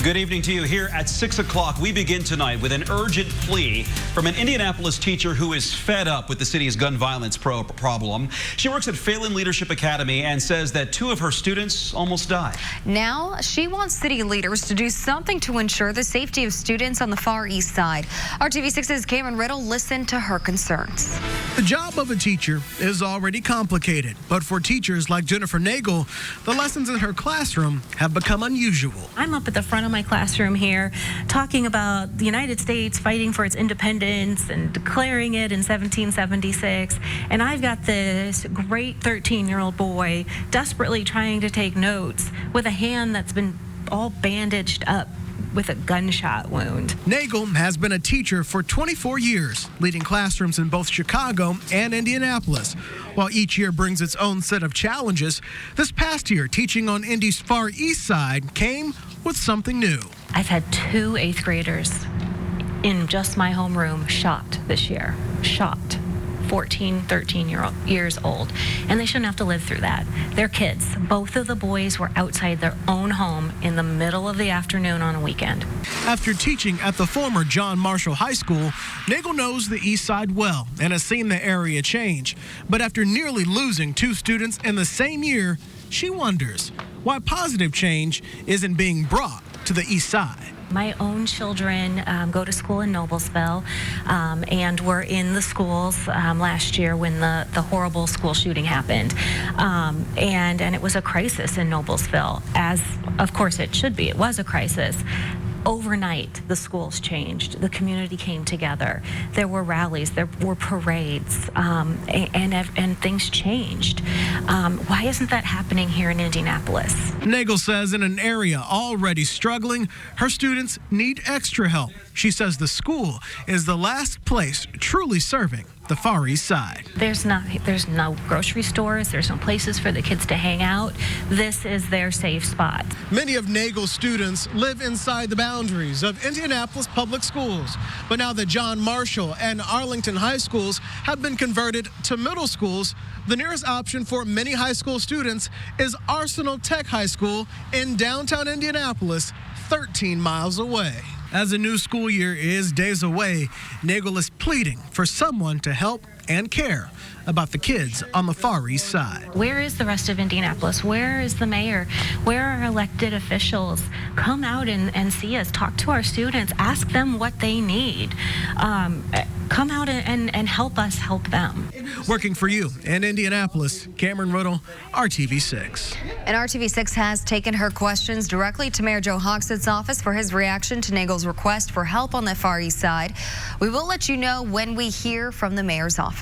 Good evening to you. Here at 6 o'clock, we begin tonight with an urgent plea from an Indianapolis teacher who is fed up with the city's gun violence problem. She works at Phelan Leadership Academy and says that 2 of her students almost died. Now she wants city leaders to do something to ensure the safety of students on the Far East Side. RTV6's Cameron Riddle listened to her concerns. The job of a teacher is already complicated, but for teachers like Jennifer Nagel, the lessons in her classroom have become unusual. I'm up at the front of my classroom here talking about the United States fighting for its independence and declaring it in 1776, and I've got this great 13-year-old boy desperately trying to take notes with a hand that's been all bandaged up with a gunshot wound. Nagel has been a teacher for 24 years, leading classrooms in both Chicago and Indianapolis. While each year brings its own set of challenges, this past year, teaching on Indy's Far East Side came with something new. I've had 2 8th graders in just my homeroom shot this year. Shot. 14, 13 years old, and they shouldn't have to live through that. They're kids. Both of the boys were outside their own home in the middle of the afternoon on a weekend. After teaching at the former John Marshall High School, Nagel knows the East Side well and has seen the area change. But after nearly losing 2 students in the same year, she wonders why positive change isn't being brought to the East Side. My own children go to school in Noblesville and were in the schools last year when the horrible school shooting happened. And it was a crisis in Noblesville, as of course it should be. It was a crisis. Overnight, the schools changed. The community came together. There were rallies, there were parades, and things changed. Why isn't that happening here in Indianapolis? Nagel says in an area already struggling, her students need extra help. She says the school is the last place truly serving the Far East Side. There's no grocery stores. There's no places for the kids to hang out. This is their safe spot. Many of Nagel's students live inside the boundaries of Indianapolis public schools. But now that John Marshall and Arlington high schools have been converted to middle schools, the nearest option for many high school students is Arsenal Tech High School in downtown Indianapolis, 13 miles away. As the new school year is days away, Nagel is pleading for someone to help and care about the kids on the Far East Side. Where is the rest of Indianapolis? Where is the mayor? Where are elected officials? Come out and see us. Talk to our students. Ask them what they need. Come out and help us help them. Working for you in Indianapolis, Cameron Riddle, RTV6. And RTV6 has taken her questions directly to Mayor Joe Hogshead's office for his reaction to Nagel's request for help on the Far East Side. We will let you know when we hear from the mayor's office.